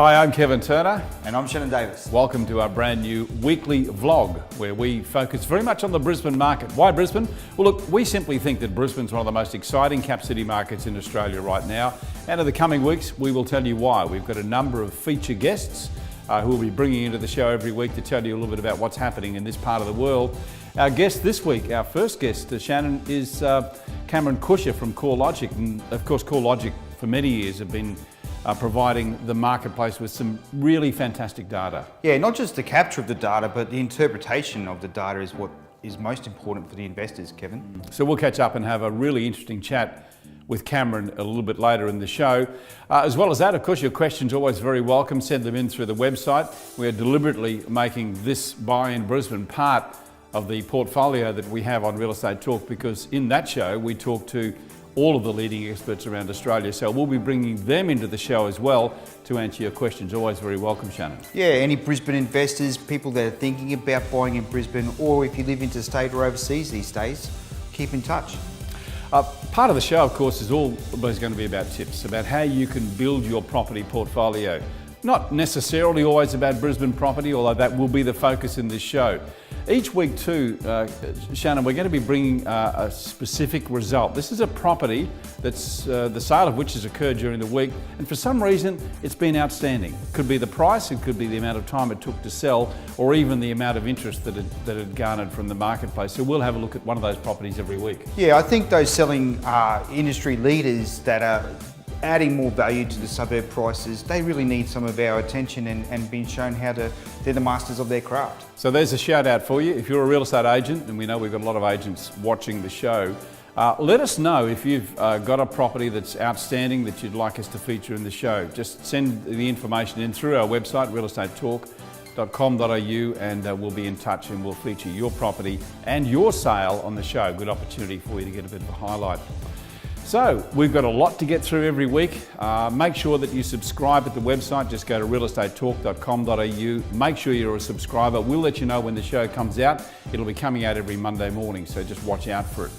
Hi, I'm Kevin Turner. And I'm Shannon Davis. Welcome to our brand new weekly vlog where we focus very much on the Brisbane market. Why Brisbane? Well, look, we simply think that Brisbane's one of the most exciting cap city markets in Australia right now. And in the coming weeks, we will tell you why. We've got a number of feature guests who will be bringing into the show every week to tell you a little bit about what's happening in this part of the world. Our guest this week, our first guest, Shannon, is Cameron Kusher from CoreLogic. And of course, CoreLogic for many years have been providing the marketplace with some really fantastic data. Yeah, not just the capture of the data, but the interpretation of the data is what is most important for the investors, Kevin. So we'll catch up and have a really interesting chat with Cameron a little bit later in the show. As well as that, of course, your questions are always very welcome. Send them in through the website. We are deliberately making this Buy in Brisbane part of the portfolio that we have on Real Estate Talk, because in that show we talk to all of the leading experts around Australia. So we'll be bringing them into the show as well to answer your questions. Always very welcome, Shannon. Yeah, any Brisbane investors, people that are thinking about buying in Brisbane, or if you live interstate or overseas these days, keep in touch. Part of the show, of course, is always going to be about tips, about how you can build your property portfolio. Not necessarily always about Brisbane property, although that will be the focus in this show. Each week too, Shannon, we're going to be bringing a specific result. This is a property that's the sale of which has occurred during the week, and for some reason it's been outstanding. Could be the price, it could be the amount of time it took to sell, or even the amount of interest that it garnered from the marketplace. So we'll have a look at one of those properties every week. Yeah, I think those selling industry leaders that are adding more value to the suburb prices, they really need some of our attention and being shown how they're the masters of their craft. So there's a shout out for you. If you're a real estate agent, and we know we've got a lot of agents watching the show, let us know if you've got a property that's outstanding that you'd like us to feature in the show. Just send the information in through our website, realestatetalk.com.au, and we'll be in touch and we'll feature your property and your sale on the show. Good opportunity for you to get a bit of a highlight. So we've got a lot to get through every week. Make sure that you subscribe at the website. Just go to realestatetalk.com.au. Make sure you're a subscriber. We'll let you know when the show comes out. It'll be coming out every Monday morning, so just watch out for it.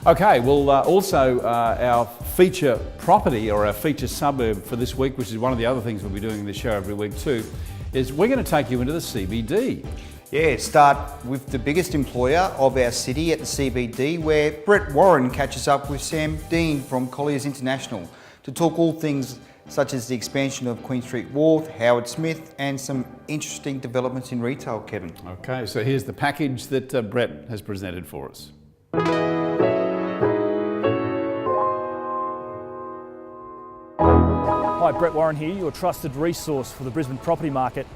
Okay, well, also our feature property or our feature suburb for this week, which is one of the other things we'll be doing in the show every week too, is we're going to take you into the CBD. Yeah, start with the biggest employer of our city at the CBD, where Brett Warren catches up with Sam Dean from Colliers International to talk all things such as the expansion of Queen Street Wharf, Howard Smith, and some interesting developments in retail, Kevin. Okay, so here's the package that Brett has presented for us. Hi, Brett Warren here, your trusted resource for the Brisbane property market.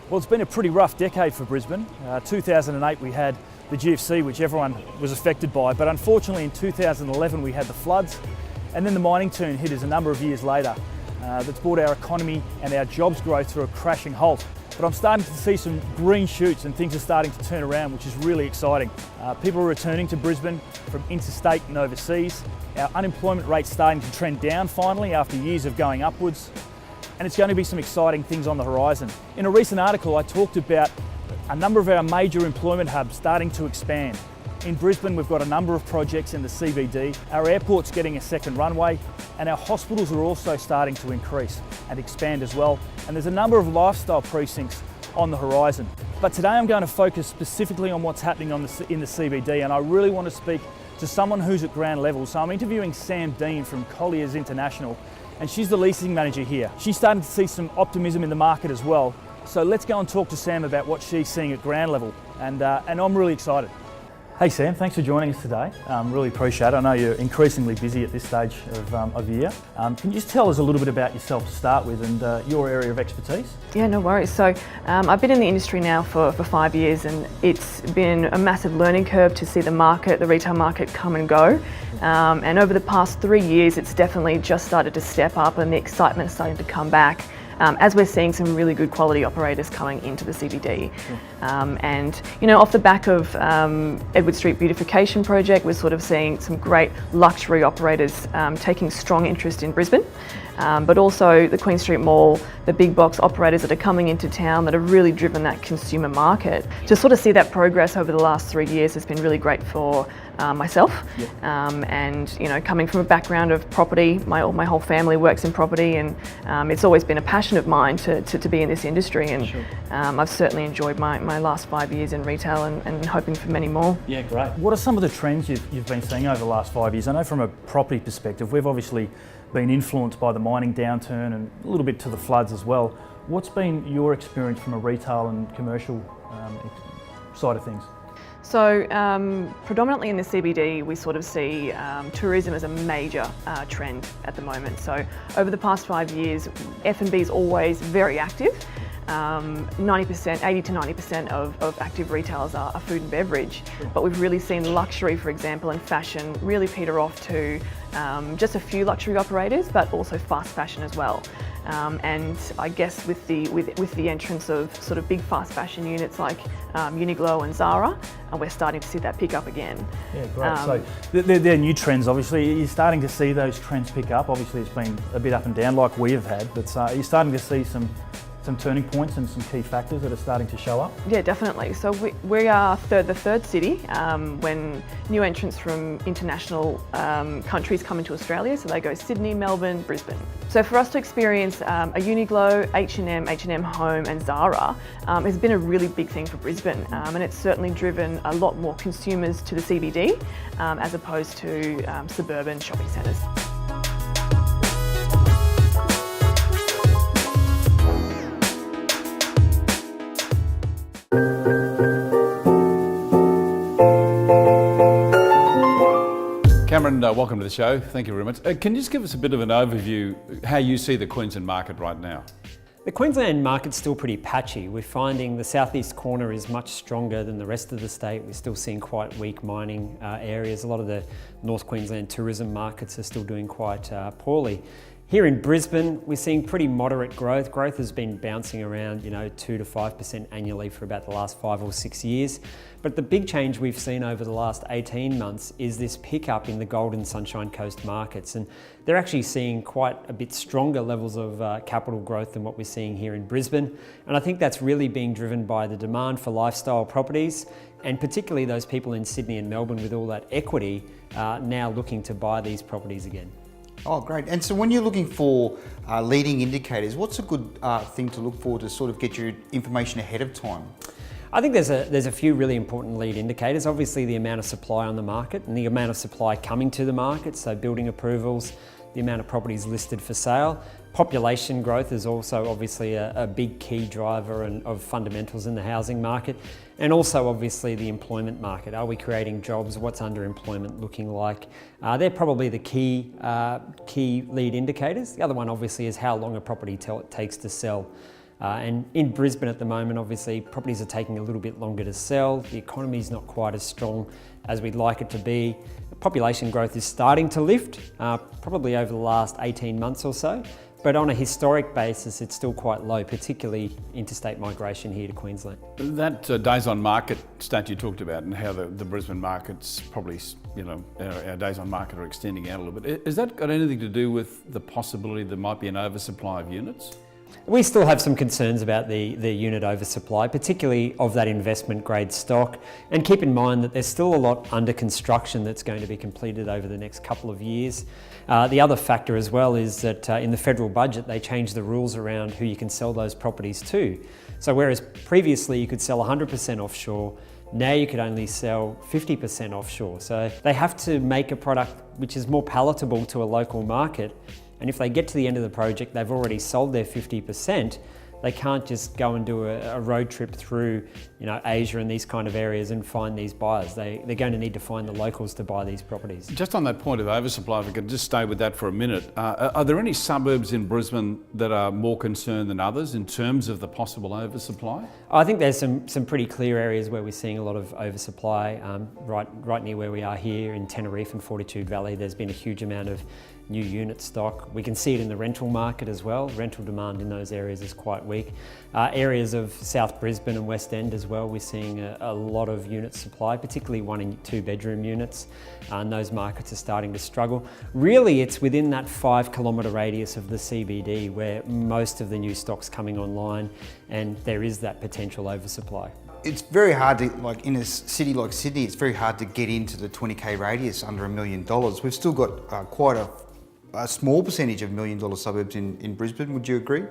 Well, it's been a pretty rough decade for Brisbane. 2008 we had the GFC, which everyone was affected by, but unfortunately in 2011 we had the floods, and then the mining turn hit us a number of years later. That's brought our economy and our jobs growth to a crashing halt. But I'm starting to see some green shoots and things are starting to turn around, which is really exciting. People are returning to Brisbane from interstate and overseas. Our unemployment rate's starting to trend down finally after years of going upwards. And it's going to be some exciting things on the horizon. In a recent article, I talked about a number of our major employment hubs starting to expand. In Brisbane, we've got a number of projects in the CBD. Our airport's getting a second runway, and our hospitals are also starting to increase and expand as well. And there's a number of lifestyle precincts on the horizon. But today I'm going to focus specifically on what's happening in the CBD, and I really want to speak to someone who's at ground level. So I'm interviewing Sam Dean from Colliers International, and she's the leasing manager here. She's starting to see some optimism in the market as well. So let's go and talk to Sam about what she's seeing at ground level, and I'm really excited. Hey Sam, thanks for joining us today. Really appreciate it. I know you're increasingly busy at this stage of the year. Can you just tell us a little bit about yourself to start with and your area of expertise? Yeah, no worries. So I've been in the industry now for 5 years, and it's been a massive learning curve to see the retail market come and go. And over the past 3 years, it's definitely just started to step up and the excitement is starting to come back. As we're seeing some really good quality operators coming into the CBD. And you know, off the back of Edward Street beautification project, we're sort of seeing some great luxury operators taking strong interest in Brisbane. but also the Queen Street Mall, the big box operators that are coming into town that have really driven that consumer market. To sort of see that progress over the last 3 years has been really great for myself. And you know, coming from a background of property, my whole family works in property, and it's always been a passion of mine to be in this industry, and I've certainly enjoyed my last 5 years in retail and hoping for many more. Yeah, great. What are some of the trends you've been seeing over the last 5 years? I know from a property perspective, we've obviously been influenced by the mining downturn and a little bit to the floods as well. What's been your experience from a retail and commercial side of things? So predominantly in the CBD, we sort of see tourism as a major trend at the moment. So over the past 5 years, F&B is always very active. 90%, 80 to 90% of active retailers are food and beverage, but we've really seen luxury, for example, and fashion really peter off to just a few luxury operators, but also fast fashion as well. And I guess with the entrance of sort of big fast fashion units like Uniqlo and Zara, we're starting to see that pick up again. Yeah, great. So they're new trends, obviously. You're starting to see those trends pick up. Obviously, it's been a bit up and down like we have had, but you're starting to see some turning points and some key factors that are starting to show up? Yeah, definitely. So we are the third city when new entrants from international countries come into Australia. So they go Sydney, Melbourne, Brisbane. So for us to experience a Uniqlo, H&M Home and Zara has been a really big thing for Brisbane, and it's certainly driven a lot more consumers to the CBD as opposed to suburban shopping centres. Cameron, welcome to the show. Thank you very much. Can you just give us a bit of an overview how you see the Queensland market right now? The Queensland market's still pretty patchy. We're finding the southeast corner is much stronger than the rest of the state. We're still seeing quite weak mining areas. A lot of the North Queensland tourism markets are still doing quite poorly. Here in Brisbane, we're seeing pretty moderate growth. Growth has been bouncing around, 2 to 5% annually for about the last 5 or 6 years. But the big change we've seen over the last 18 months is this pickup in the Gold and Sunshine Coast markets. And they're actually seeing quite a bit stronger levels of capital growth than what we're seeing here in Brisbane. And I think that's really being driven by the demand for lifestyle properties, and particularly those people in Sydney and Melbourne with all that equity now looking to buy these properties again. Oh, great. And so when you're looking for leading indicators, what's a good thing to look for to sort of get your information ahead of time? I think there's a few really important lead indicators. Obviously the amount of supply on the market and the amount of supply coming to the market, so building approvals, the amount of properties listed for sale. Population growth is also obviously a big key driver of fundamentals in the housing market. And also obviously the employment market. Are we creating jobs? What's underemployment looking like? They're probably the key lead indicators. The other one obviously is how long a property takes to sell. And in Brisbane at the moment, obviously properties are taking a little bit longer to sell. The economy is not quite as strong as we'd like it to be. Population growth is starting to lift, probably over the last 18 months or so. But on a historic basis, it's still quite low, particularly interstate migration here to Queensland. That days on market stat you talked about, and how the Brisbane market's probably, our days on market are extending out a little bit. Has that got anything to do with the possibility there might be an oversupply of units? We still have some concerns about the unit oversupply, particularly of that investment grade stock. And keep in mind that there's still a lot under construction that's going to be completed over the next couple of years. The other factor as well is that in the federal budget, they changed the rules around who you can sell those properties to. So whereas previously you could sell 100% offshore, now you could only sell 50% offshore. So they have to make a product which is more palatable to a local market. And if they get to the end of the project, they've already sold their 50%, they can't just go and do a road trip through Asia and these kind of areas and find these buyers. They're going to need to find the locals to buy these properties. Just on that point of oversupply, if I could just stay with that for a minute, are there any suburbs in Brisbane that are more concerned than others in terms of the possible oversupply? I think there's some pretty clear areas where we're seeing a lot of oversupply. Right near where we are here in Tenerife and Fortitude Valley, there's been a huge amount of new unit stock. We can see it in the rental market as well. Rental demand in those areas is quite weak. Areas of South Brisbane and West End as well, we're seeing a lot of unit supply, particularly 1 and 2 bedroom units, and those markets are starting to struggle. Really, it's within that 5 kilometre radius of the CBD where most of the new stock's coming online, and there is that potential oversupply. It's very hard to, like in a city like Sydney, it's very hard to get into the 20k radius under $1 million. We've still got quite a small percentage of $1 million suburbs in Brisbane, would you agree?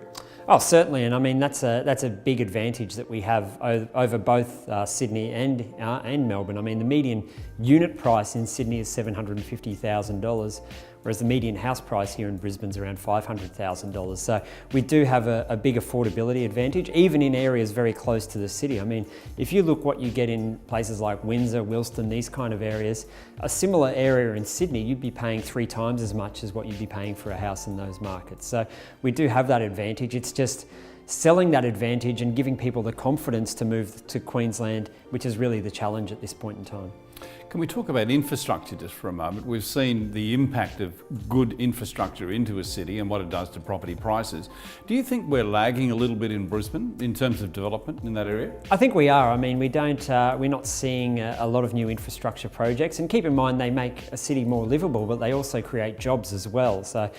Oh, certainly, and I mean that's a big advantage that we have over both Sydney and Melbourne. I mean the median unit price in Sydney is $750,000, whereas the median house price here in Brisbane is around $500,000. So we do have a big affordability advantage, even in areas very close to the city. I mean, if you look what you get in places like Windsor, Wilston, these kind of areas, a similar area in Sydney, you'd be paying 3 times as much as what you'd be paying for a house in those markets. So we do have that advantage. It's just selling that advantage and giving people the confidence to move to Queensland, which is really the challenge at this point in time. Can we talk about infrastructure just for a moment? We've seen the impact of good infrastructure into a city and what it does to property prices. Do you think we're lagging a little bit in Brisbane in terms of development in that area? I think we are. I mean, we're not seeing a lot of new infrastructure projects, and keep in mind they make a city more livable, but they also create jobs as well. So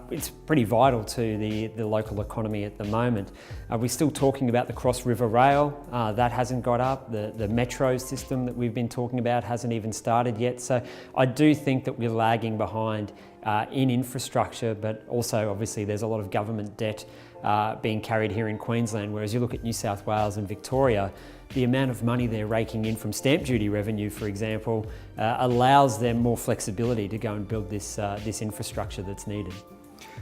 it's pretty vital to the local economy at the moment. We're still talking about the Cross River Rail. That hasn't got up. The metro system that we've been talking about hasn't even started yet. So I do think that we're lagging behind in infrastructure, but also obviously there's a lot of government debt being carried here in Queensland, whereas you look at New South Wales and Victoria, the amount of money they're raking in from stamp duty revenue, for example, allows them more flexibility to go and build this infrastructure that's needed.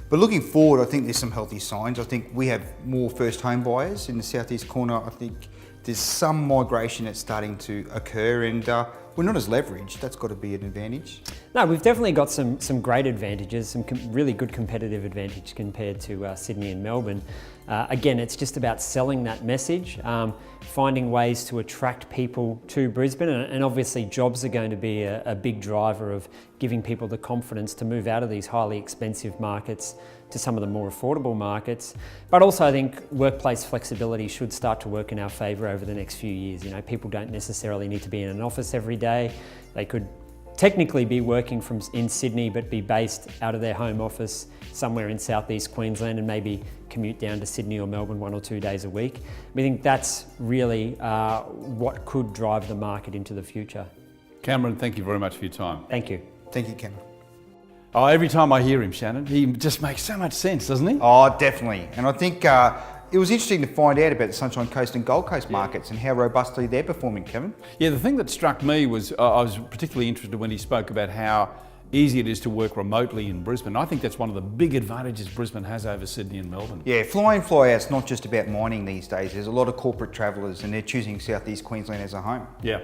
But looking forward, I think there's some healthy signs. I think we have more first home buyers in the southeast corner. I think there's some migration that's starting to occur, and we're not as leveraged. That's got to be an advantage. No, we've definitely got some great advantages, some really good competitive advantage compared to Sydney and Melbourne. Again, it's just about selling that message, finding ways to attract people to Brisbane, and obviously jobs are going to be a big driver of giving people the confidence to move out of these highly expensive markets to some of the more affordable markets. But also I think workplace flexibility should start to work in our favour over the next few years. You know, people don't necessarily need to be in an office every day. They could technically be working in Sydney but be based out of their home office somewhere in southeast Queensland and maybe commute down to Sydney or Melbourne 1 or 2 days a week. I think that's really what could drive the market into the future. Cameron, thank you very much for your time. Thank you. Thank you, Cameron. Oh, every time I hear him, Shannon, he just makes so much sense, doesn't he? Oh, definitely. And I think it was interesting to find out about the Sunshine Coast and Gold Coast markets and how robustly they're performing, Kevin. Yeah, the thing that struck me was I was particularly interested when he spoke about how easy it is to work remotely in Brisbane. I think that's one of the big advantages Brisbane has over Sydney and Melbourne. Yeah, fly in, fly out's not just about mining these days. There's a lot of corporate travellers and they're choosing southeast Queensland as a home. Yeah.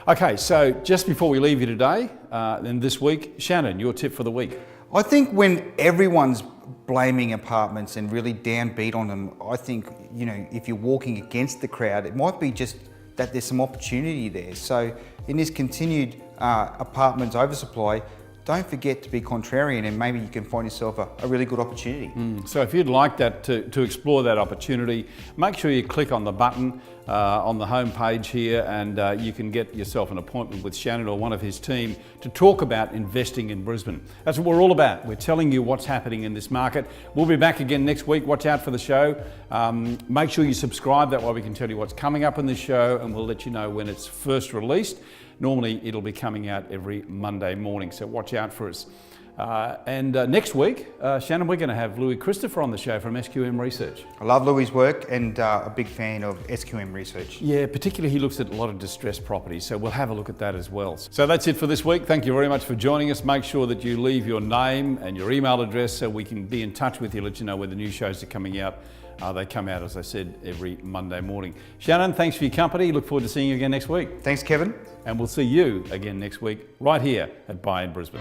Okay, so just before we leave you today, then this week, Shannon, your tip for the week. I think when everyone's blaming apartments and really downbeat on them, I think, you know, if you're walking against the crowd, it might be just that there's some opportunity there. So in this continued apartments oversupply, don't forget to be contrarian and maybe you can find yourself a really good opportunity. So if you'd like that to explore that opportunity, make sure you click on the button on the home page here and you can get yourself an appointment with Shannon or one of his team to talk about investing in Brisbane. That's what we're all about. We're telling you what's happening in this market. We'll be back again next week. Watch out for the show. Make sure you subscribe. That way we can tell you what's coming up in the show and we'll let you know when it's first released. Normally it'll be coming out every Monday morning, so watch out for us. And next week, Shannon, we're going to have Louis Christopher on the show from SQM Research. I love Louis' work and a big fan of SQM Research. Yeah, particularly he looks at a lot of distressed properties, so we'll have a look at that as well. So that's it for this week. Thank you very much for joining us. Make sure that you leave your name and your email address so we can be in touch with you, let you know when the new shows are coming out. They come out, as I said, every Monday morning. Shannon, thanks for your company. Look forward to seeing you again next week. Thanks, Kevin. And we'll see you again next week right here at Buy in Brisbane.